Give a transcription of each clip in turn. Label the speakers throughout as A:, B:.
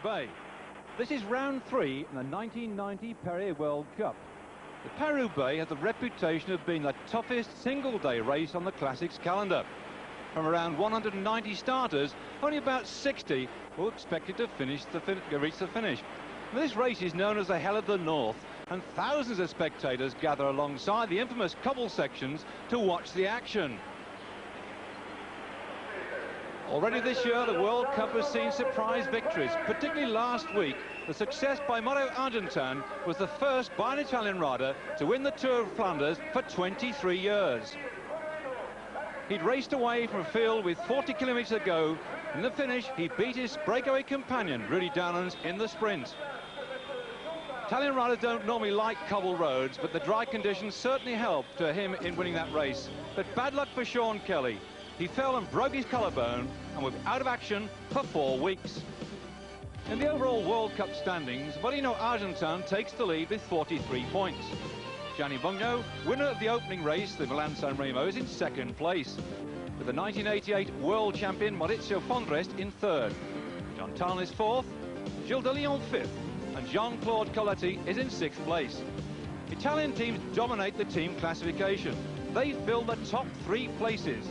A: Paris-Roubaix. This is round 3 in the 1990 Paris World Cup. The Paris-Roubaix has the reputation of being the toughest single-day race on the Classics calendar. From around 190 starters, only about 60 were expected to reach the finish. Now, this race is known as the Hell of the North, and thousands of spectators gather alongside the infamous cobble sections to watch the action. Already this year, the World Cup has seen surprise victories, particularly last week. The success by Mario Argentin was the first by an Italian rider to win the Tour of Flanders for 23 years. He'd raced away from a field with 40 kilometres to go. In the finish, he beat his breakaway companion, Rudy Downans, in the sprint. Italian riders don't normally like cobble roads, but the dry conditions certainly helped him in winning that race. But bad luck for Sean Kelly. He fell and broke his collarbone and was out of action for 4 weeks. In the overall World Cup standings, Mario Argentin takes the lead with 43 points. Gianni Bugno, winner of the opening race, the Milan-San Remo, is in second place, with the 1988 world champion Maurizio Fondrest in third. John Tarn is fourth, Gilles de Lyon fifth, and Jean-Claude Colletti is in sixth place. Italian teams dominate the team classification. They fill the top 3 places.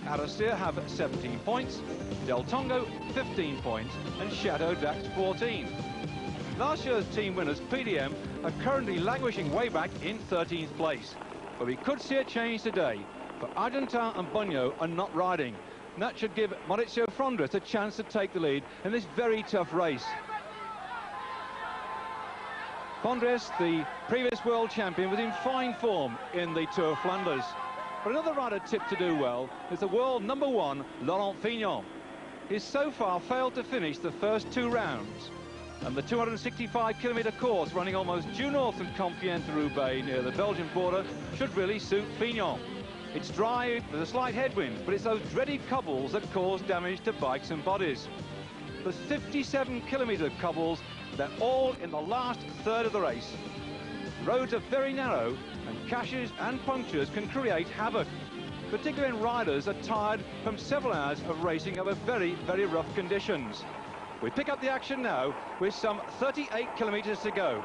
A: Arostir have 17 points, Del Tongo 15 points, and Chateau d'Ax 14. Last year's team winners, PDM, are currently languishing way back in 13th place. But we could see a change today, for Argentin and Bugno are not riding. And that should give Maurizio Fondrest a chance to take the lead in this very tough race. Fondrest, the previous world champion, was in fine form in the Tour of Flanders. But another rider tipped to do well is the world #1, Laurent Fignon. He's so far failed to finish the first 2 rounds. And the 265-kilometre course running almost due north from Compiègne to Roubaix near the Belgian border should really suit Fignon. It's dry, there's a slight headwind, but it's those dreaded cobbles that cause damage to bikes and bodies. There's 57-kilometre cobbles, they're all in the last third of the race. Roads are very narrow, and crashes and punctures can create havoc, particularly when riders are tired from several hours of racing over very, very rough conditions. We pick up the action now with some 38 kilometres to go.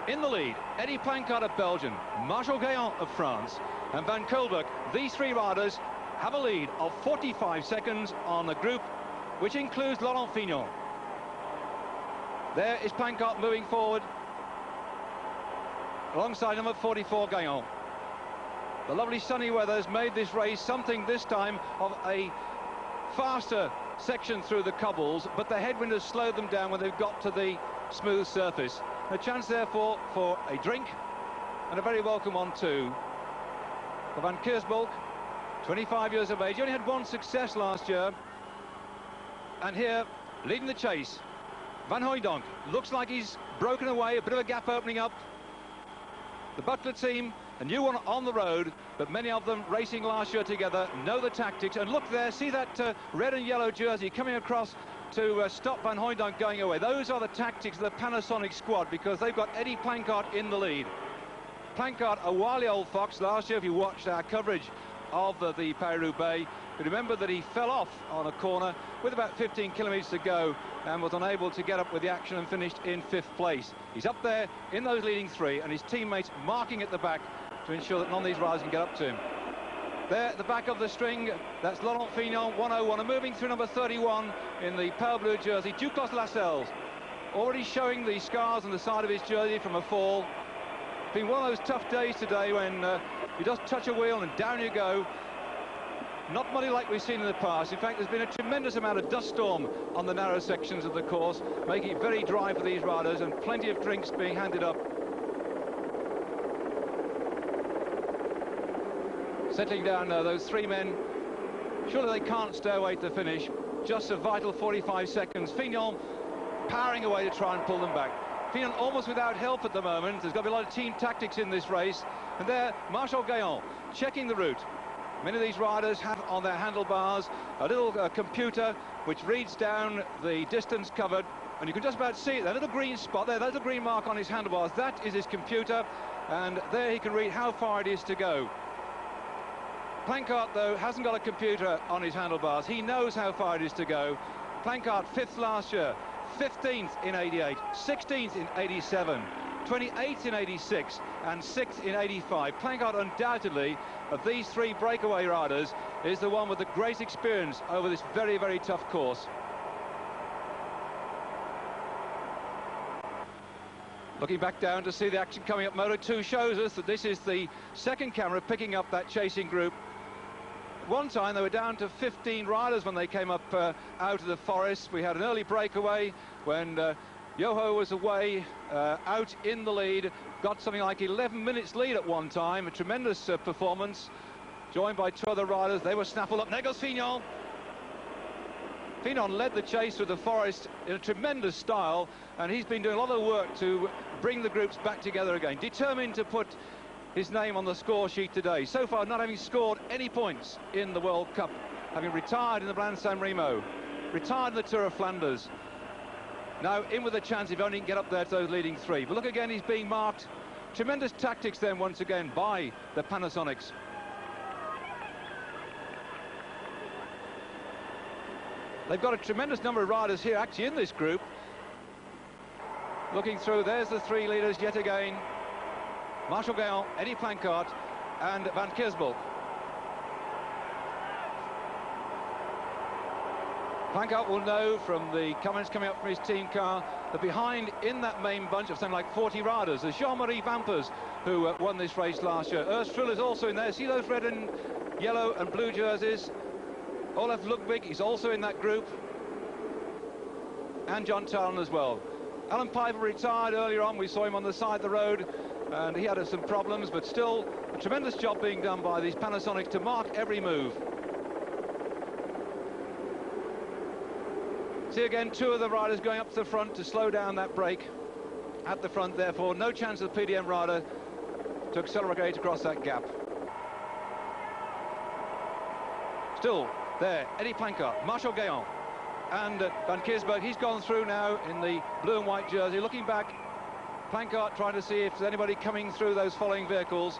A: In the lead, Eddy Planckaert of Belgium, Marshal Gaillon of France, and Van Koolberg. These 3 riders have a lead of 45 seconds on the group, which includes Laurent Fignon. There is Planckaert moving forward, alongside number 44, Gaillon. The lovely sunny weather has made this race something this time of a faster section through the cobbles, but the headwind has slowed them down when they've got to the smooth surface. A chance, therefore, for a drink, and a very welcome one, too, for Van Kiersbulk, 25 years of age. He only had 1 success last year. And here, leading the chase, Van Hooijdonk. Looks like he's broken away, a bit of a gap opening up. The Butler team, a new one on the road, but many of them racing last year together, know the tactics. And look there, see that red and yellow jersey coming across to stop Van Hooijdonk going away. Those are the tactics of the Panasonic squad, because they've got Eddy Planckaert in the lead. Planckaert, a wily old fox. Last year, if you watched our coverage of the Paris-Roubaix, you remember that he fell off on a corner with about 15 kilometres to go and was unable to get up with the action and finished in 5th place. He's up there in those leading 3, and his teammates marking at the back to ensure that none of these riders can get up to him. There at the back of the string, that's Laurent Fignon, 101, and moving through number 31 in the pale blue jersey, Duclos Lascelles, already showing the scars on the side of his jersey from a fall. It's been one of those tough days today when you just touch a wheel and down you go. Not muddy like we've seen in the past. In fact, there's been a tremendous amount of dust storm on the narrow sections of the course, making it very dry for these riders, and plenty of drinks being handed up. Settling down now, those 3 men, surely they can't stay away to the finish. Just a vital 45 seconds. Fignon powering away to try and pull them back. Fignon almost without help at the moment. There's got to be a lot of team tactics in this race. And there, Marshal Gaillon checking the route. Many of these riders have on their handlebars a little computer which reads down the distance covered, and you can just about see it, that little green spot there, that little green mark on his handlebars, that is his computer, and there he can read how far it is to go. Planckaert, though, hasn't got a computer on his handlebars. He knows how far it is to go, Plancard 5th last year, 15th in 88, 16th in 87, 28th in 86 and 6th in 85. Plancard undoubtedly, of these three breakaway riders, is the one with the great experience over this very, very tough course. Looking back down to see the action coming up, Moto 2 shows us that this is the second camera picking up that chasing group. One time they were down to 15 riders when they came up out of the forest. We had an early breakaway when Yoho was away, out in the lead, got something like 11 minutes lead at one time, a tremendous performance, joined by two other riders. They were snaffled up. There goes Fignon. Fignon led the chase through the forest in a tremendous style, and he's been doing a lot of work to bring the groups back together again, determined to put his name on the score sheet today. So far not having scored any points in the World Cup, having retired in the Brand San Remo, retired in the Tour of Flanders. Now in with a chance if only he can get up there to those leading three. But look again, he's being marked. Tremendous tactics then once again by the Panasonics. They've got a tremendous number of riders here actually in this group. Looking through, there's the three leaders yet again. Marshall Gaillon, Eddie Plancard and Van Kersbulk. Plancard will know from the comments coming up from his team car that behind in that main bunch of something like 40 riders, there's Jean-Marie Vampers, who won this race last year. Urs Frull is also in there. See those red and yellow and blue jerseys? Olaf Ludwig is also in that group. And John Tarlin as well. Alan Piper retired earlier on. We saw him on the side of the road, and he had some problems, but still a tremendous job being done by these Panasonics to mark every move. See again, two of the riders going up to the front to slow down that break at the front, therefore no chance of the PDM rider to accelerate across that gap. Still there, Eddie Plancard, Marshall Gaillon and Van Kersbulk. He's gone through now in the blue and white jersey. Looking back, Plancard trying to see if there's anybody coming through those following vehicles.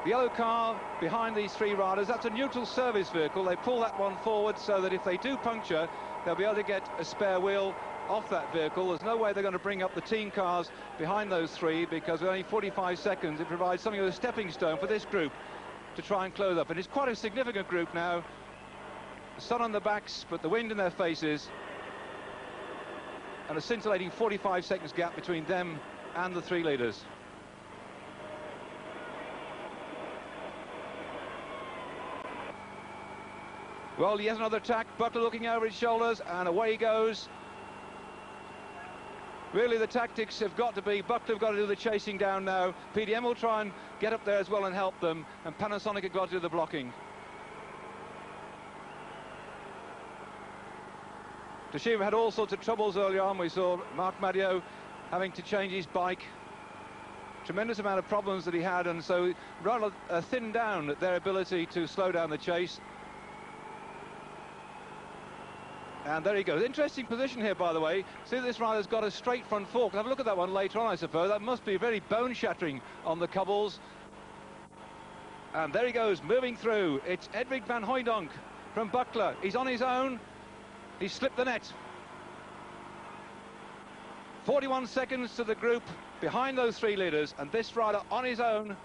A: The yellow car behind these three riders, that's a neutral service vehicle. They pull that one forward so that if they do puncture, they'll be able to get a spare wheel off that vehicle. There's no way they're going to bring up the team cars behind those three, because with only 45 seconds it provides something of a stepping stone for this group to try and close up. And it's quite a significant group now. The sun on their backs, but the wind in their faces, and a scintillating 45 seconds gap between them and the three leaders. Well, yet another attack. Buckler looking over his shoulders, and away he goes. Really, the tactics have got to be, Buckler have got to do the chasing down now. PDM will try and get up there as well and help them, and Panasonic have got to do the blocking. Toshiba had all sorts of troubles early on. We saw Marc Madio having to change his bike. Tremendous amount of problems that he had, and so rather thinned down their ability to slow down the chase. And there he goes. Interesting position here, by the way. See, this rider's got a straight front fork. Have a look at that one later on, I suppose. That must be very bone-shattering on the cobbles. And there he goes, moving through. It's Edwig van Hooijdonk from Buckler. He's on his own. He's slipped the net. 41 seconds to the group behind those three leaders, and this rider on his own.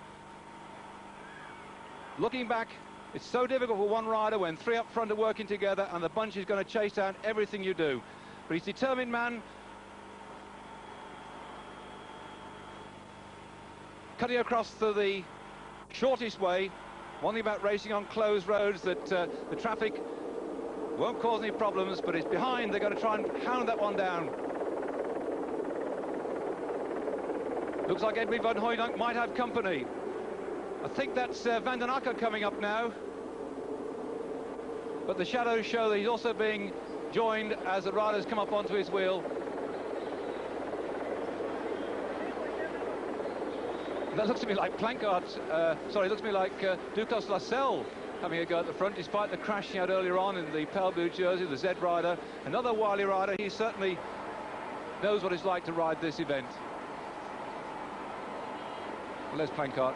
A: Looking back, it's so difficult for one rider when three up front are working together, and the bunch is going to chase down everything you do. But he's a determined man. Cutting across to the shortest way. One thing about racing on closed roads, that the traffic won't cause any problems, but it's behind. They're going to try and hound that one down. Looks like Edwin van Hooijdonk might have company. I think that's Van den Akker coming up now. But the shadows show that he's also being joined as the riders come up onto his wheel. That looks to me like Plancard, sorry, it looks to me like Duclos Lascelles having a go at the front, despite the crash he had earlier on in the pale blue jersey, the Z rider. Another wily rider. He certainly knows what it's like to ride this event. Well, there's Plancard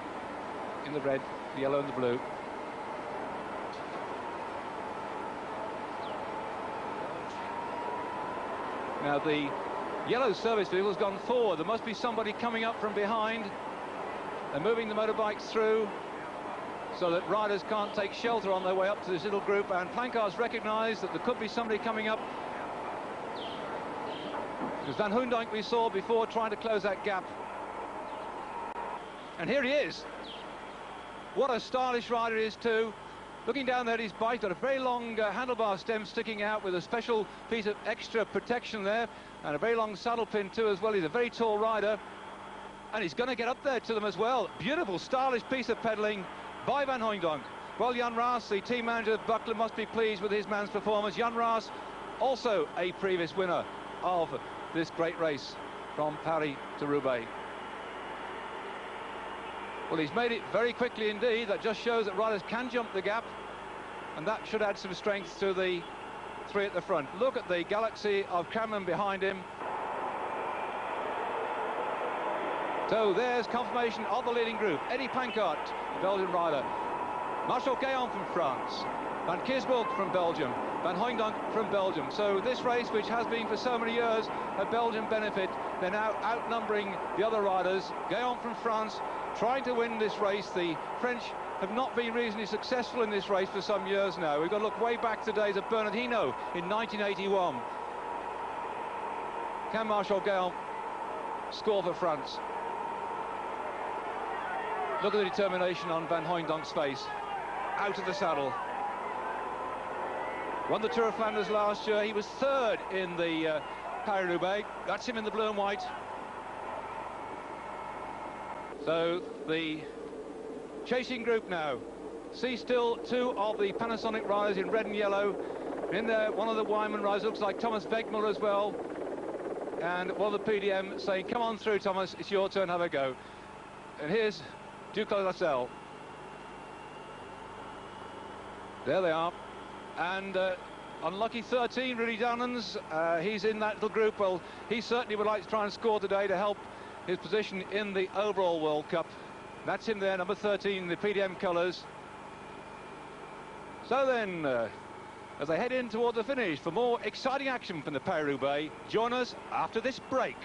A: in the red, the yellow and the blue. Now the yellow service vehicle has gone forward. There must be somebody coming up from behind. They're moving the motorbikes through so that riders can't take shelter on their way up to this little group, and Plancard's recognised that there could be somebody coming up. It was Van Hooydonk we saw before trying to close that gap. And here he is. What a stylish rider he is too. Looking down there at his bike, got a very long handlebar stem sticking out with a special piece of extra protection there, and a very long saddle pin too as well. He's a very tall rider, and he's going to get up there to them as well. Beautiful, stylish piece of pedalling by Van Hooydonk. Well, Jan Raas, the team manager of Buckler, must be pleased with his man's performance. Jan Raas, also a previous winner of this great race from Paris to Roubaix. Well, he's made it very quickly indeed. That just shows that riders can jump the gap, and that should add some strength to the three at the front. Look at the galaxy of Cameron behind him. So there's confirmation of the leading group. Eddie Plancard, the Belgian rider. Marshal Gaillon from France. Van Kisburg from Belgium. Van Hooydonk from Belgium. So this race, which has been for so many years a Belgian benefit, they're now outnumbering the other riders. Gaillon from France trying to win this race. The French have not been reasonably successful in this race for some years now. We've got to look way back to the days of Bernard Hinault in 1981. Can Marshal Gaillon score for France? Look at the determination on Van Hooydonk's face. Out of the saddle. Won the Tour of Flanders last year. He was third in the Paris-Roubaix. That's him in the blue and white. So the chasing group now. See still two of the Panasonic riders in red and yellow. In there, one of the Wyman riders, looks like Thomas Wegmuller as well. And one of the PDM saying, come on through, Thomas, it's your turn, have a go. And here's Duclos Lascelles. There they are. And unlucky 13, Rudy Downlands. He's in that little group. Well, he certainly would like to try and score today to help his position in the overall World Cup. That's him there, number 13 in the PDM colours. So then, as they head in toward the finish, for more exciting action from the Paris-Roubaix, join us after this break.